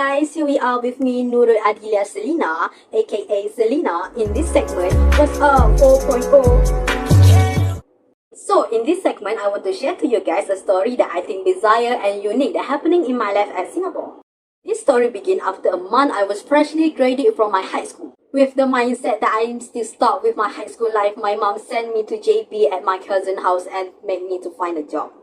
guys, here we are with me, Nurul Adilia Selina, aka Selina, in this segment, What's Up 4.0. So, in this segment, I want to share to you guys a story that I think bizarre and unique that happening in my life at Singapore. This story began after a month I was freshly graduated from my high school. With the mindset that I'm still stuck with my high school life, my mom sent me to JB at my cousin's house and made me to find a job.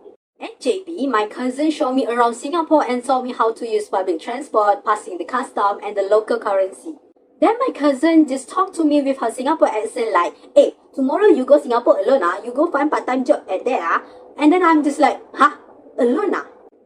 At JB, my cousin showed me around Singapore and taught me how to use public transport, passing the custom and the local currency. Then my cousin just talked to me with her Singapore accent like, hey, tomorrow you go Singapore alone you go find part-time job at there And then I'm just like, huh? Alone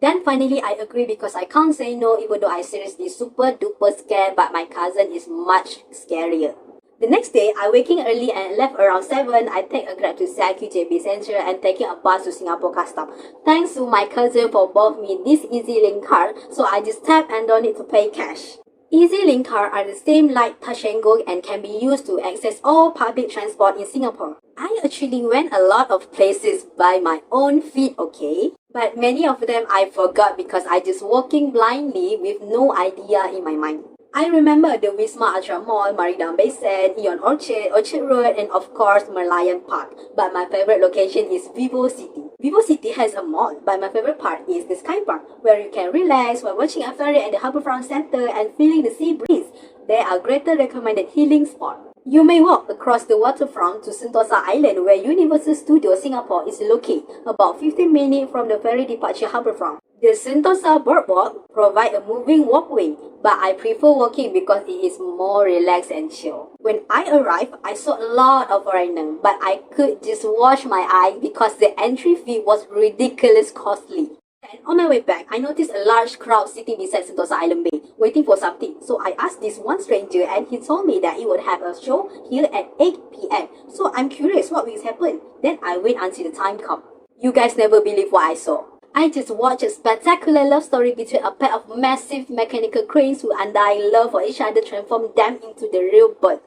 Then finally I agree because I can't say no even though I seriously super duper scared, but my cousin is much scarier. The next day, I waking early and left around 7. I take a grab to CIQ JB Central and taking a bus to Singapore Custom. Thanks to my cousin for bought me this EZ-Link card, so I just tap and don't need to pay cash. EZ-Link card are the same like Touch 'n Go and can be used to access all public transport in Singapore. I actually went a lot of places by my own feet, okay? But many of them I forgot because I just walking blindly with no idea in my mind. I remember the Wisma Ultra Mall, Marina Bay Sands, Ion Orchard, Orchard Road, and of course Merlion Park. But my favorite location is Vivo City. Vivo City has a mall, but my favorite part is the Sky Park, where you can relax while watching a ferry at the Harbourfront Centre and feeling the sea breeze. There are greater recommended healing spots. You may walk across the waterfront to Sentosa Island, where Universal Studios Singapore is located, about 15 minutes from the ferry departure Harbourfront. The Sentosa Boardwalk provide a moving walkway, but I prefer walking because it is more relaxed and chill. When I arrived, I saw a lot of foreigners, but I could just wash my eyes because the entry fee was ridiculously costly. And on my way back, I noticed a large crowd sitting beside Sentosa Island Bay, waiting for something. So I asked this one stranger and he told me that he would have a show here at 8 p.m. So I'm curious what will happen. Then I wait until the time comes. You guys never believe what I saw. I just watched a spectacular love story between a pair of massive mechanical cranes who undying love for each other transform them into the real bird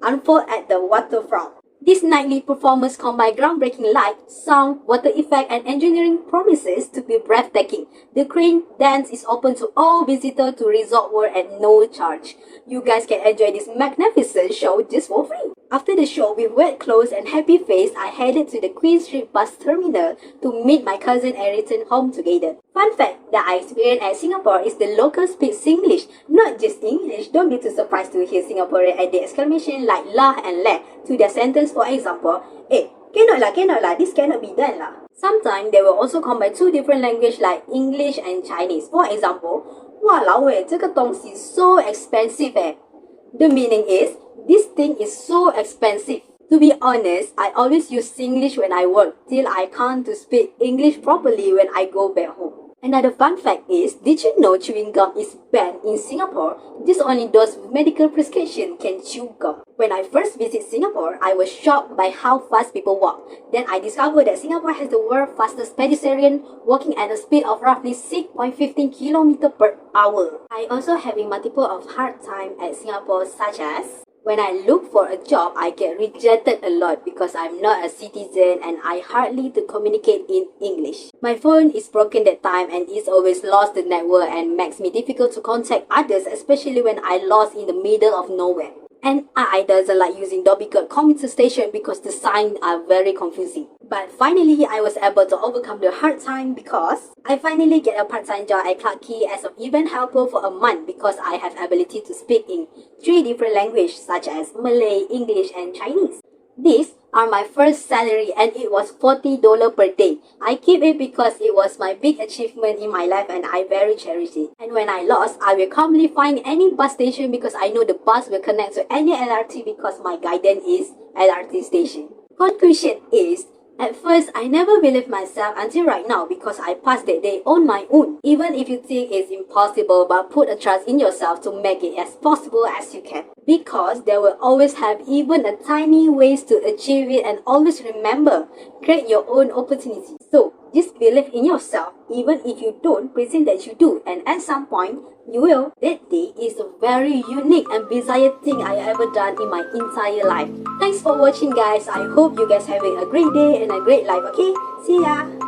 unfold at the waterfront. This nightly performance combined groundbreaking light, sound, water effect, and engineering promises to be breathtaking. The crane dance is open to all visitors to Resort World at no charge. You guys can enjoy this magnificent show just for free. After the show, with wet clothes and happy face, I headed to the Queen Street bus terminal to meet my cousin and return home together. Fun fact that I experienced at Singapore is the locals speak Singlish, not just English. Don't be too surprised to hear Singaporean add the exclamation like lah and leh to their sentence. For example, cannot lah, this cannot be done lah. Sometimes they will also combine two different languages like English and Chinese. For example, 哇老伟这个东西 so expensive The meaning is, this thing is so expensive. To be honest, I always use Singlish when I work, till I can't to speak English properly when I go back home. Another fun fact is, did you know chewing gum is banned in Singapore? Just only those with medical prescription can chew gum. When I first visited Singapore, I was shocked by how fast people walk. Then I discovered that Singapore has the world's fastest pedestrian, walking at a speed of roughly 6.15 km per hour. I also having multiple of hard time at Singapore, such as when I look for a job, I get rejected a lot because I'm not a citizen and I hardly to communicate in English. My phone is broken that time and it's always lost the network and makes me difficult to contact others, especially when I lost in the middle of nowhere. And I doesn't like using Dhoby Ghaut commuter station because the signs are very confusing. But finally, I was able to overcome the hard time because I finally get a part-time job at Clarke Quay as an event helper for a month because I have ability to speak in 3 different languages such as Malay, English, and Chinese. These are my first salary and it was $40 per day. I keep it because it was my big achievement in my life and I very cherish it. And when I lost, I will calmly find any bus station because I know the bus will connect to any LRT because my guidance is LRT station. Conclusion is, at first, I never believed myself until right now because I passed that day on my own. Even if you think it's impossible, but put a trust in yourself to make it as possible as you can. Because there will always have even a tiny ways to achieve it, and always remember, create your own opportunity. So, just believe in yourself, even if you don't pretend that you do, and at some point, you will. That day is a very unique and bizarre thing I ever done in my entire life. Thanks for watching guys. I hope you guys having a great day and a great life, okay? See ya!